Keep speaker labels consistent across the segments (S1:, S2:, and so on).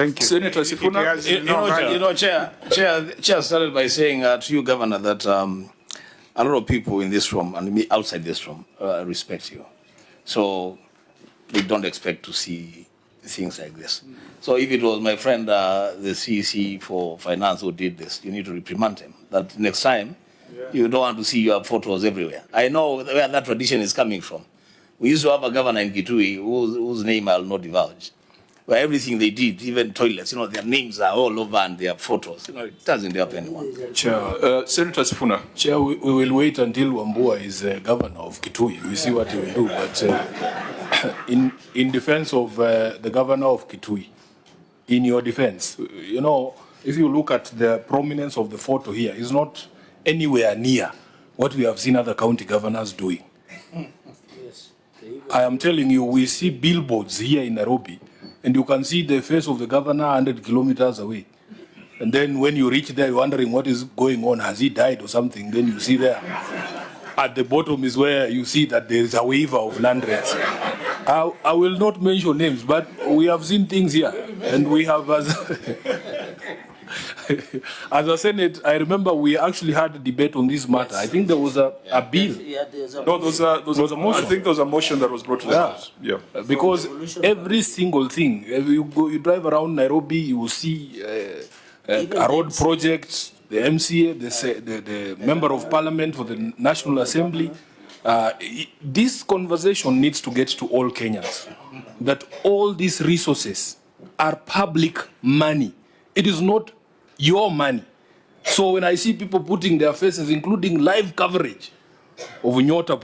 S1: Thank you. Senator Sifuna.
S2: Chair started by saying to you, Governor, that a lot of people in this room and me outside this room respect you. So they don't expect to see things like this. So if it was my friend, the CEC for Finance who did this, you need to reprimand him. That next time, you don't want to see your photos everywhere. I know where that tradition is coming from. We used to have a governor in Kitui whose name I'll not divulge, where everything they did, even toilets, their names are all over and their photos. It doesn't help anyone.
S1: Chair, Senator Sifuna.
S3: Chair, we will wait until Wambua is governor of Kitui. We see what he will do. But in defense of the governor of Kitui, in your defense, if you look at the prominence of the photo here, it's not anywhere near what we have seen other county governors doing. I am telling you, we see billboards here in Nairobi, and you can see the face of the governor 100 kilometers away. And then when you reach there, you're wondering what is going on. Has he died or something? Then you see there. At the bottom is where you see that there is a waiver of land rates. I will not mention names, but we have seen things here. And we have, as a Senate, I remember we actually had a debate on this matter. I think there was a bill.
S1: No, there was a motion. I think there was a motion that was brought to the House. Yeah.
S3: Because every single thing, you drive around Nairobi, you will see a road project, the MCA, the Member of Parliament for the National Assembly. This conversation needs to get to all Kenyans, that all these resources are public money. It is not your money. So when I see people putting their faces, including live coverage of Nyota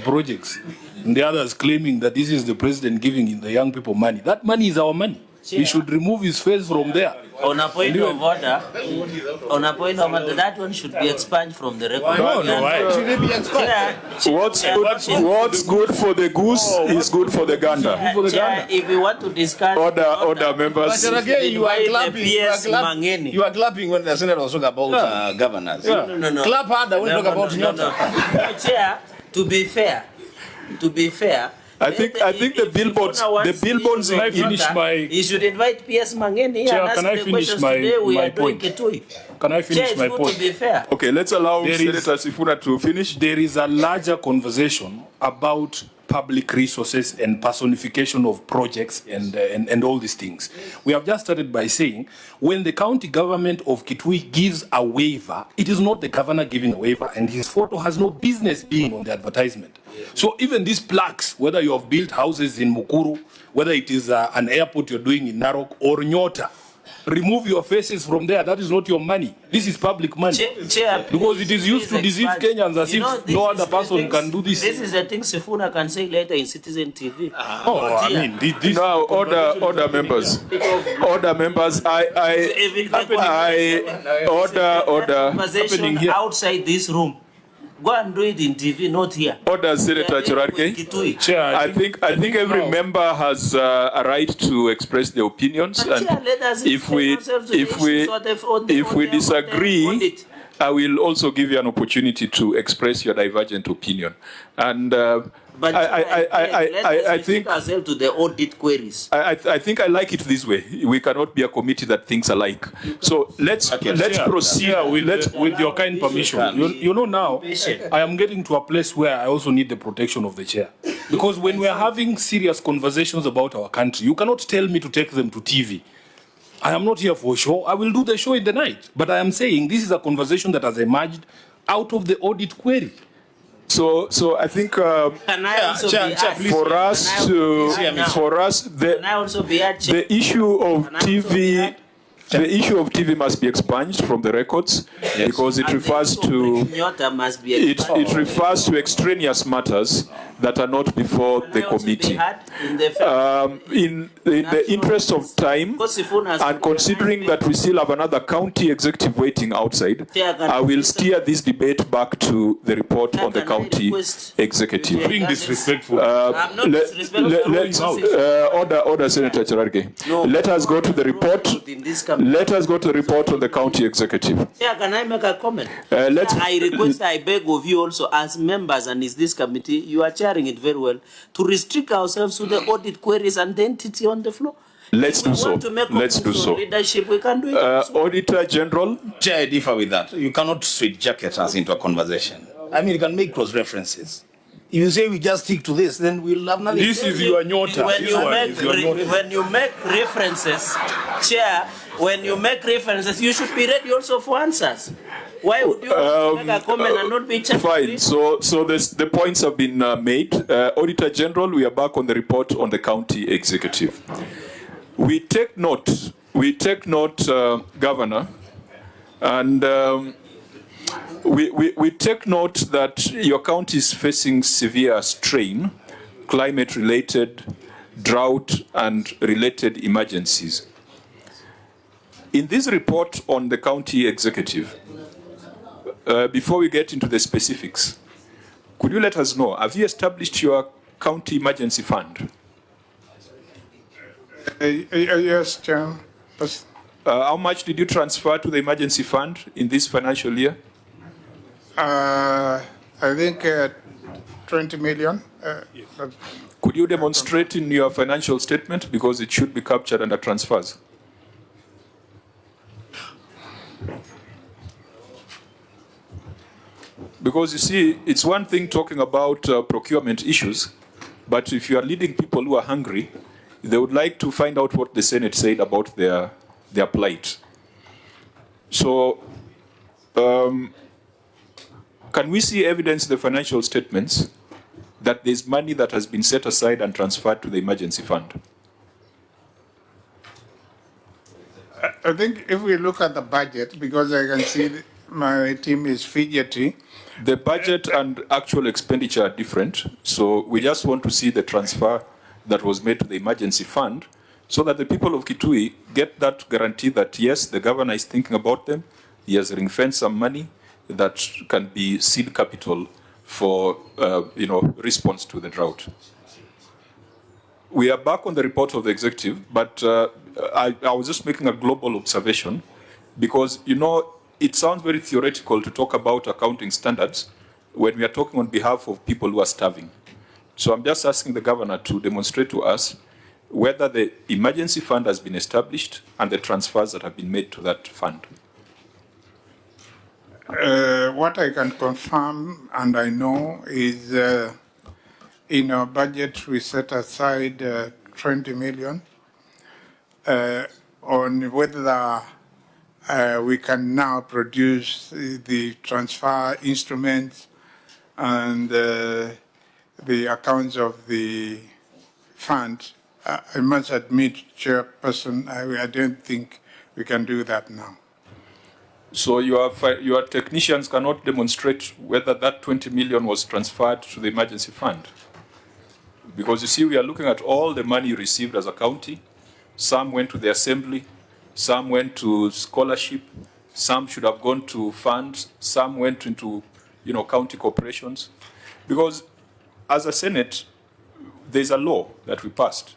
S3: projects, and the others claiming that this is the president giving the young people money, that money is our money. He should remove his face from there.
S4: On a point of order, that one should be expunged from the record.
S1: No.
S2: Should it be expunged?
S1: What's good for the goose is good for the gander.
S4: If we want to discuss
S1: Order members.
S2: Cherargei, you are clapping when the Senate was talking about governors.
S4: No.
S2: Clap harder when you talk about Nyota.
S4: Chair, to be fair,
S1: I think the billboards.
S3: Can I finish my?
S4: You should invite PS Mangeni here and ask the questions today. We are doing Kitui.
S3: Can I finish my point?
S4: To be fair.
S1: Okay, let's allow Senator Sifuna to finish.
S3: There is a larger conversation about public resources and personification of projects and all these things. We have just started by saying when the county government of Kitui gives a waiver, it is not the governor giving a waiver, and his photo has no business being on the advertisement. So even these plaques, whether you have built houses in Mukuru, whether it is an airport you're doing in Narok or Nyota, remove your faces from there. That is not your money. This is public money. Because it is used to deceive Kenyans as if no other person can do this.
S4: This is the thing Sifuna can say later in Citizen TV.
S1: Now, order members. Order members. Order.
S4: Conversation outside this room. Go and do it in TV, not here.
S1: Order, Senator Cherargei. I think every member has a right to express their opinions, and if we disagree, I will also give you an opportunity to express your divergent opinion. And
S4: but I think ourselves to the audit queries.
S1: I think I like it this way. We cannot be a committee that thinks alike. So let's proceed
S3: with your kind permission. Now I am getting to a place where I also need the protection of the chair, because when we are having serious conversations about our country, you cannot tell me to take them to TV. I am not here for a show. I will do the show in the night. But I am saying this is a conversation that has emerged out of the audit query.
S1: So I think the issue of TV. The issue of TV must be expunged from the records, because it refers to extraneous matters that are not before the committee. In the interest of time, and considering that we still have another county executive waiting outside, I will steer this debate back to the report on the county executive.
S3: Being disrespectful.
S1: Order, Senator Cherargei. Let us go to the report. Let us go to the report on the county executive.
S4: Yeah, can I make a comment? I request, I beg of you also, as members and is this committee, you are chairing it very well, to restrict ourselves to the audit queries and the entity on the floor.
S1: Let's do
S4: We
S1: so.
S4: want to make
S1: Let's do so.
S4: leadership. We can do it.
S1: Auditor General,
S2: Chair, I differ with that. You cannot switch jacket us into a conversation. I mean, you can make cross references. If you say we just stick to this, then we'll have nothing.
S3: This is your Nyota.
S4: When
S3: This
S4: you
S3: one
S4: make
S3: is your Nyota.
S4: when you make references, Chair, when you make references, you should be ready also for answers. Why would you make a comment and not be checked?
S1: fine. So the points have been made. Auditor General, we are back on the report on the county executive. We take note, Governor, and we take note that your county is facing severe strain, climate-related, drought, and related emergencies. In this report on the county executive, before we get into the specifics, could you let us know, have you established your county emergency fund?
S5: Yes, Chair.
S1: How much did you transfer to the emergency fund in this financial year?
S5: I think 20 million.
S1: Could you demonstrate in your financial statement, because it should be captured under transfers? Because you see, it's one thing talking about procurement issues, but if you are leading people who are hungry, they would like to find out what the Senate said about their plight. So, can we see evidence in the financial statements that there's money that has been set aside and transferred to the emergency fund?
S5: I think if we look at the budget, because I can see my team is fidgety.
S1: The budget and actual expenditure are different, so we just want to see the transfer that was made to the emergency fund so that the people of Kitui get that guarantee that, yes, the governor is thinking about them, he has ring-fenced some money that can be seed capital for response to the drought. We are back on the report of the executive, but I was just making a global observation because, it sounds very theoretical to talk about accounting standards when we are talking on behalf of people who are starving. So I'm just asking the governor to demonstrate to us whether the emergency fund has been established and the transfers that have been made to that fund.
S5: What I can confirm and I know is in our budget we set aside 20 million on whether we can now produce the transfer instruments and the accounts of the fund. I must admit, Chairperson, I don't think we can do that now.
S1: So your technicians cannot demonstrate whether that 20 million was transferred to the emergency fund? Because you see, we are looking at all the money received as a county. Some went to the assembly, some went to scholarship, some should have gone to funds, some went into, county corporations. Because as a Senate, there's a law that we passed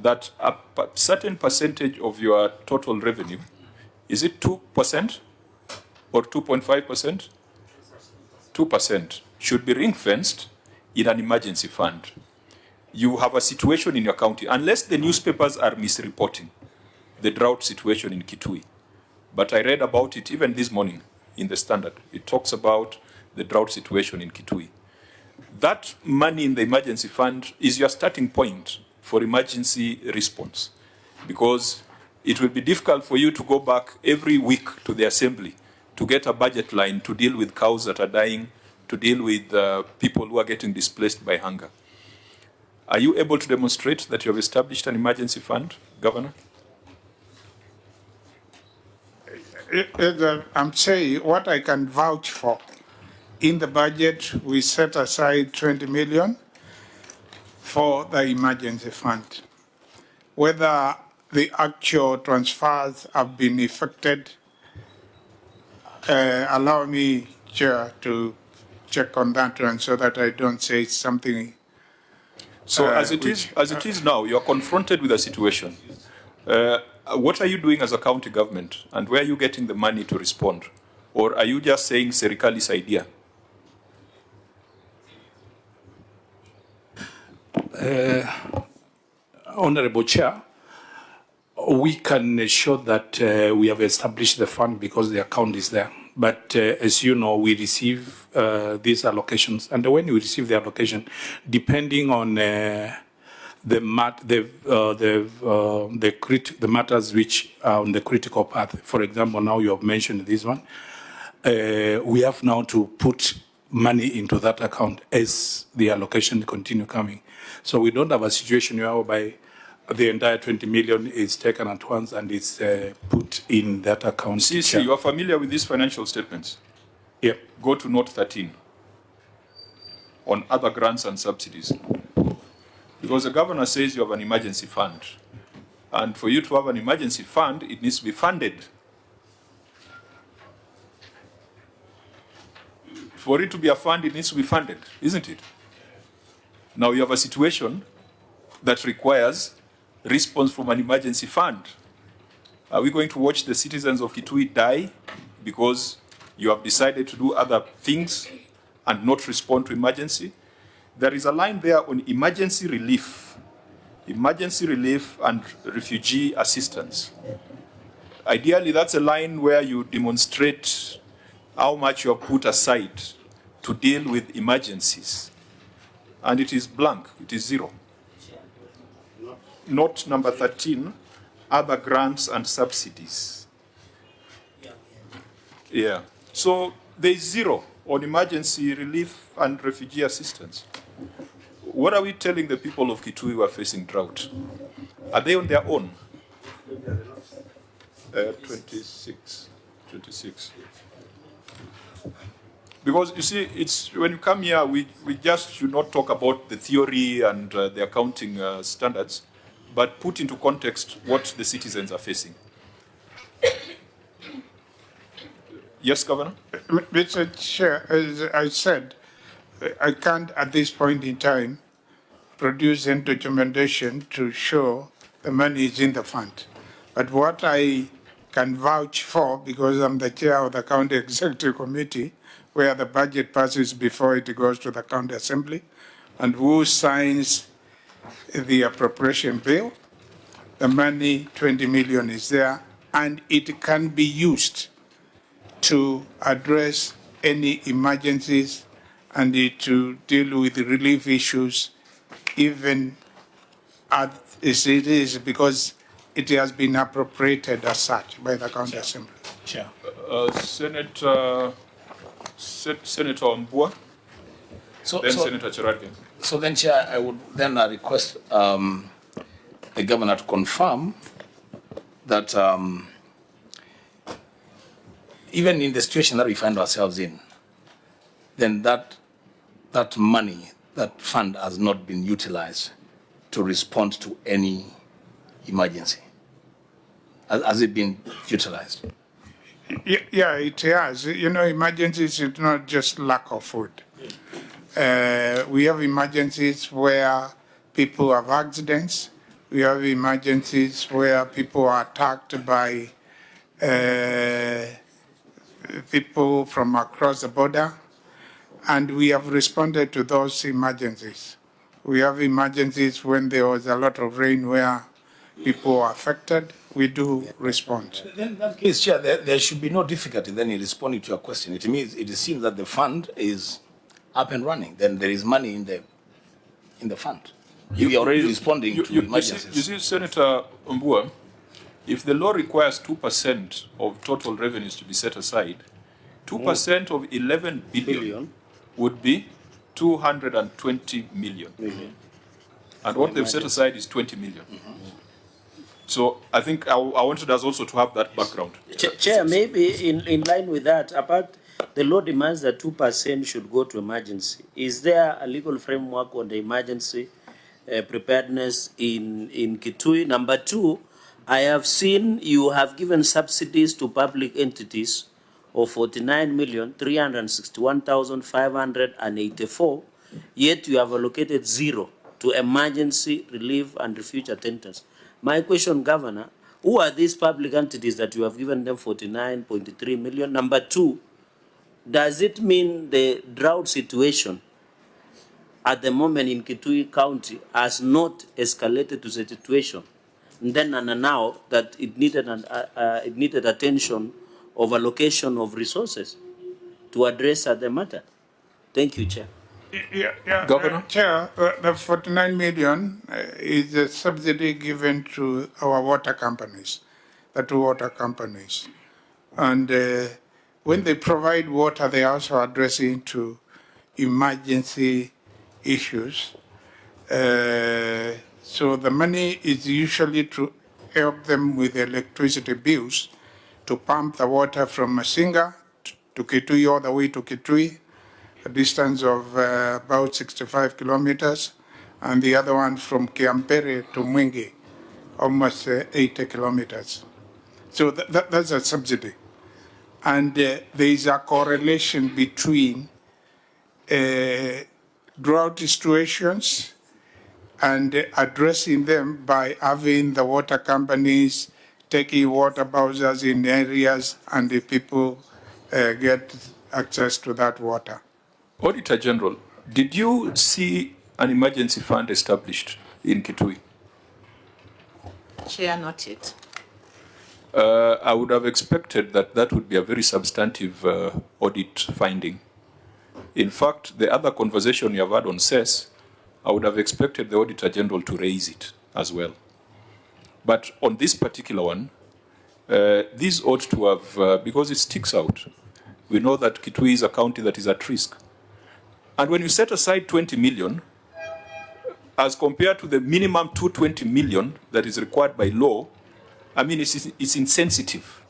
S1: that a certain percentage of your total revenue, is it 2% or 2.5%? 2% should be ring-fenced in an emergency fund. You have a situation in your county, unless the newspapers are misreporting the drought situation in Kitui. But I read about it even this morning in the Standard. It talks about the drought situation in Kitui. That money in the emergency fund is your starting point for emergency response, because it will be difficult for you to go back every week to the assembly to get a budget line to deal with cows that are dying, to deal with people who are getting displaced by hunger. Are you able to demonstrate that you have established an emergency fund, Governor?
S5: I'm saying what I can vouch for. In the budget, we set aside 20 million for the emergency fund. Whether the actual transfers have been effected, allow me, Chair, to check on that one so that I don't say something.
S1: So as it is now, you are confronted with a situation. What are you doing as a county government, and where are you getting the money to respond? Or are you just saying Serikali's idea?
S3: Honorable Chair, We can assure that we have established the fund because the account is there. But as you know, we receive these allocations, and when we receive the allocation, depending on the matters which are on the critical path. For example, now you have mentioned this one. We have now to put money into that account as the allocation continue coming. So we don't have a situation whereby the entire 20 million is taken at once and is put in that account.
S1: See, you are familiar with these financial statements?
S3: Yeah.
S1: Go to note 13 on other grants and subsidies. Because the governor says you have an emergency fund. And for you to have an emergency fund, it needs to be funded. For it to be a fund, it needs to be funded, isn't it? Now you have a situation that requires response from an emergency fund. Are we going to watch the citizens of Kitui die because you have decided to do other things and not respond to emergency? There is a line there on emergency relief and refugee assistance. Ideally, that's a line where you demonstrate how much you have put aside to deal with emergencies. And it is blank, it is zero. Note number 13, other grants and subsidies. Yeah. So there is zero on emergency relief and refugee assistance. What are we telling the people of Kitui who are facing drought? Are they on their own? 26. Because you see, it's when you come here, we just should not talk about the theory and the accounting standards, but put into context what the citizens are facing. Yes, Governor?
S5: Mr. Chair, as I said, I can't at this point in time produce any documentation to show the money is in the fund. But what I can vouch for, because I'm the chair of the County Executive Committee, where the budget passes before it goes to the County Assembly, and who signs the appropriation bill, the money, 20 million, is there, and it can be used to address any emergencies and to deal with the relief issues, even as it is, because it has been appropriated as such by the County Assembly.
S3: Chair.
S1: Senator Ambua, then Senator Cherargei.
S2: So then, Chair, I would then request the governor to confirm that even in the situation that we find ourselves in, then that money, that fund has not been utilized to respond to any emergency. Has it been utilized?
S5: Yeah, it has. You know, emergencies is not just lack of food. We have emergencies where people have accidents. We have emergencies where people are attacked by people from across the border. And we have responded to those emergencies. We have emergencies when there was a lot of rain where people were affected. We do respond.
S2: Then in that case, Chair, there should be no difficulty then in responding to your question. It means it seems that the fund is up and running. Then there is money in the fund. You are already responding to emergencies.
S1: You see, Senator Ambua, if the law requires 2% of total revenues to be set aside, 2% of 11 billion would be 220 million. And what they've set aside is 20 million. So I think I wanted us also to have that background.
S4: Chair, maybe in line with that, apart the law demands that 2% should go to emergency. Is there a legal framework on the emergency preparedness in Kitui? Number two, I have seen you have given subsidies to public entities of 49,361,584, yet you have allocated zero to emergency relief and refuge attendance. My question, Governor, who are these public entities that you have given them 49.3 million? Number two, does it mean the drought situation at the moment in Kitui County has not escalated to the situation then and now that it needed attention of allocation of resources to address the matter. Thank you, Chair.
S1: Governor?
S5: Chair, the 49 million is a subsidy given to our water companies, the two water companies. And when they provide water, they also addressing to emergency issues. So the money is usually to help them with electricity bills, to pump the water from Masinga to Kitui all the way to Kitui, a distance of about 65 kilometers, and the other one from Kiampere to Mwingi, almost 80 kilometers. So that's a subsidy. And there is a correlation between drought situations and addressing them by having the water companies taking water bowsers in areas and the people get access to that water.
S1: Auditor General, did you see an emergency fund established in Kitui?
S6: Chair, not yet.
S1: I would have expected that would be a very substantive audit finding. In fact, the other conversation you have had on CES, I would have expected the Auditor General to raise it as well. But on this particular one, this ought to have, because it sticks out. We know that Kitui is a county that is at risk. And when you set aside 20 million, as compared to the minimum 220 million that is required by law, I mean, it's insensitive.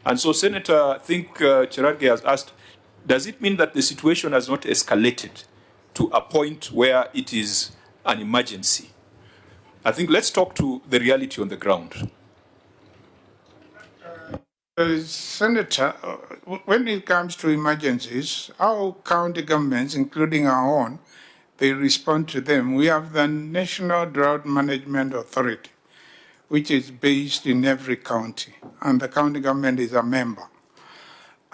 S1: And so, Senator, I think Cherargei has asked, does it mean that the situation has not escalated to a point where it is an emergency? I think let's talk to the reality on the ground.
S5: Senator, when it comes to emergencies, our county governments, including our own, they respond to them. We have the National Drought Management Authority, which is based in every county, and the county government is a member.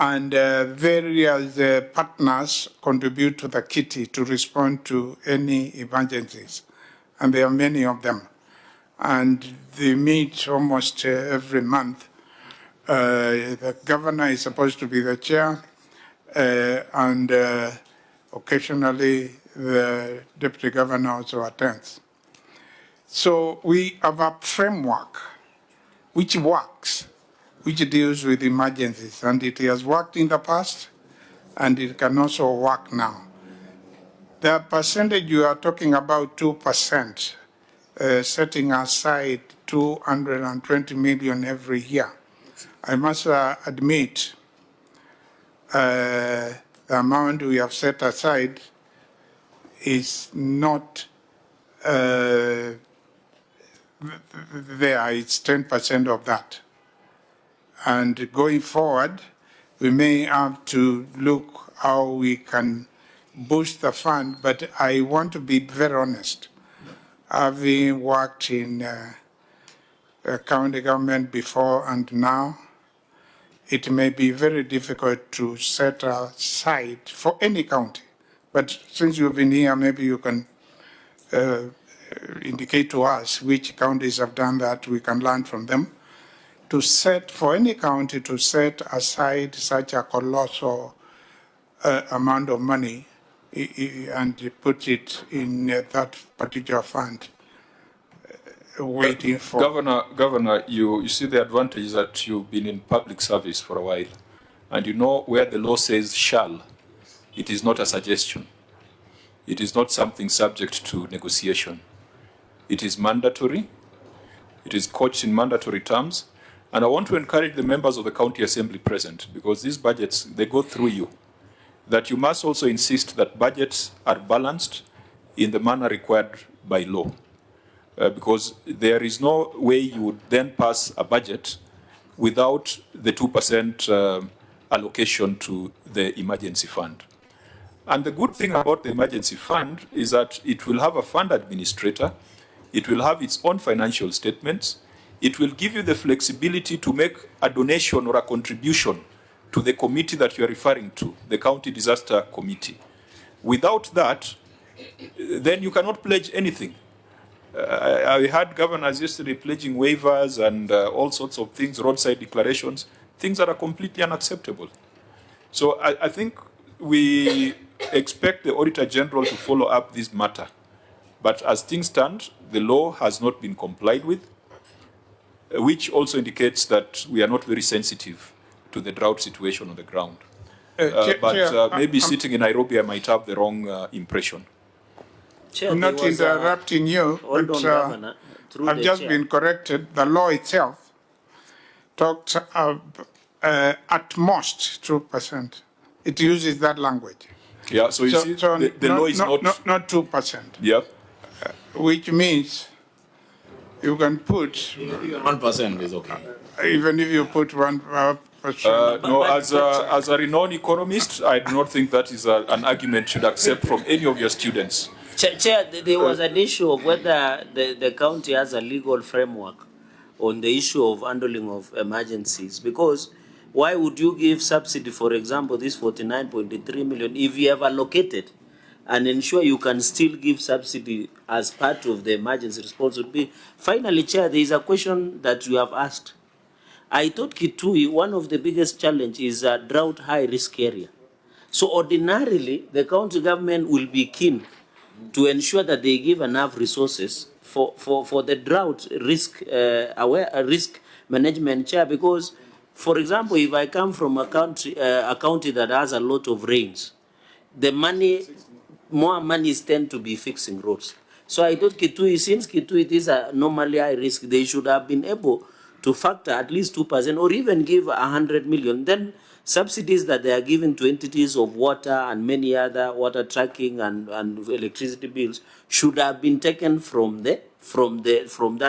S5: And various partners contribute to the kitty to respond to any emergencies, and there are many of them. And they meet almost every month. The governor is supposed to be the chair, and occasionally the deputy governor also attends. So we have a framework which works, which deals with emergencies, and it has worked in the past, and it can also work now. The percentage you are talking about, 2%, setting aside 220 million every year. I must admit the amount we have set aside is not there, it's 10% of that. And going forward, we may have to look how we can boost the fund, but I want to be very honest. Having worked in county government before and now, it may be very difficult to set aside for any county. But since you've been here, maybe you can indicate to us which counties have done that, we can learn from them. To set, for any county to set aside such a colossal amount of money and put it in that particular fund, waiting for...
S1: Governor, you see the advantage that you've been in public service for a while, and you know where the law says shall, it is not a suggestion. It is not something subject to negotiation. It is mandatory. It is couched in mandatory terms. And I want to encourage the members of the county assembly present, because these budgets, they go through you, that you must also insist that budgets are balanced in the manner required by law. Because there is no way you would then pass a budget without the 2% allocation to the emergency fund. And the good thing about the emergency fund is that it will have a fund administrator, it will have its own financial statements, it will give you the flexibility to make a donation or a contribution to the committee that you are referring to, the County Disaster Committee. Without that, then you cannot pledge anything. I had governors yesterday pledging waivers and all sorts of things, roadside declarations, things that are completely unacceptable. So I think we expect the Auditor General to follow up this matter. But as things stand, the law has not been complied with, which also indicates that we are not very sensitive to the drought situation on the ground. Maybe sitting in Nairobi, I might have the wrong impression.
S4: Chair,
S5: I'm
S4: there
S5: not
S4: was
S5: interrupting you,
S4: hold
S5: but
S4: on, Governor, through
S5: I've
S4: the
S5: just
S4: chair.
S5: been corrected. The law itself talks at most 2%. It uses that language.
S1: Yeah, so you see, the law is not
S5: 2%.
S1: Yeah.
S5: Which means you can put,
S2: 1% is okay.
S5: even if you put 1%.
S1: No, as a renowned economist, I do not think that is an argument you should accept from any of your students.
S4: Chair, there was an issue of whether the county has a legal framework on the issue of handling of emergencies. Because why would you give subsidy, for example, this 49.3 million, if you have allocated and ensure you can still give subsidy as part of the emergency response would be. Finally, Chair, there is a question that you have asked. I thought Kitui, one of the biggest challenge is a drought high risk area. So ordinarily, the county government will be keen to ensure that they give enough resources for the drought risk risk management, Chair, because, for example, if I come from a county that has a lot of rains, more money tend to be fixing roads. So I thought Kitui, since Kitui is a normally high risk, they should have been able to factor at least 2% or even give 100 million. Then subsidies that they are giving to entities of water and many other water tracking and electricity bills should have been taken from that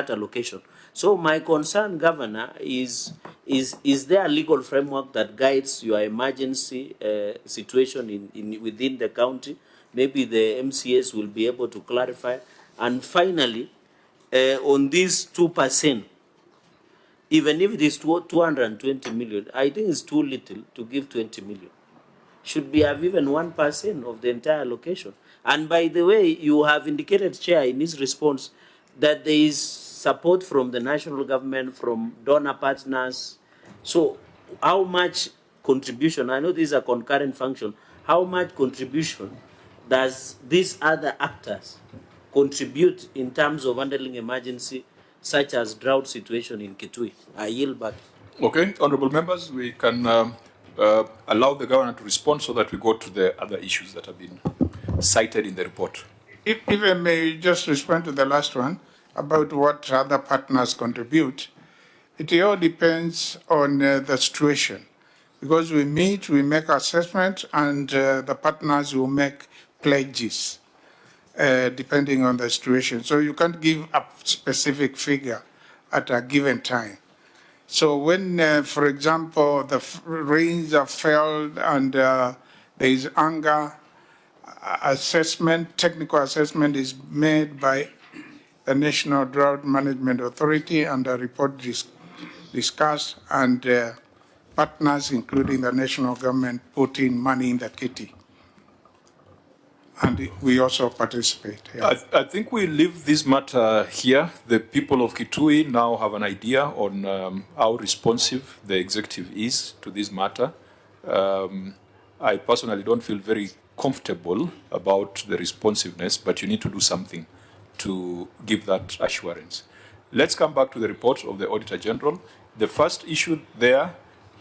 S4: allocation. So my concern, Governor, is there a legal framework that guides your emergency situation within the county? Maybe the MCAs will be able to clarify. And finally, on this 2%, even if it is 220 million, I think it's too little to give 20 million. Should be have even 1% of the entire allocation. And by the way, you have indicated, Chair, in his response that there is support from the national government, from donor partners. So how much contribution, I know this is a concurrent function, how much contribution does these other actors contribute in terms of handling emergency, such as drought situation in Kitui? I yield back.
S1: Okay, honorable members, we can allow the governor to respond so that we go to the other issues that have been cited in the report.
S5: If I may just respond to the last one about what other partners contribute, it all depends on the situation. Because we meet, we make assessments, and the partners will make pledges depending on the situation. So you can't give a specific figure at a given time. So when, for example, the rains have failed and there is anger, assessment, technical assessment is made by the National Drought Management Authority and a report discussed, and partners, including the national government, put in money in the kitty. And we also participate. Yeah.
S1: I think we leave this matter here. The people of Kitui now have an idea on how responsive the executive is to this matter. I personally don't feel very comfortable about the responsiveness, but you need to do something to give that assurance. Let's come back to the report of the Auditor General. The first issue there,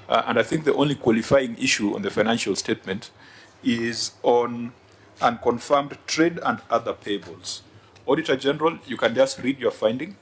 S1: and I think the only qualifying issue on the financial statement, is on unconfirmed trade and other payables. Auditor General, you can just read your finding.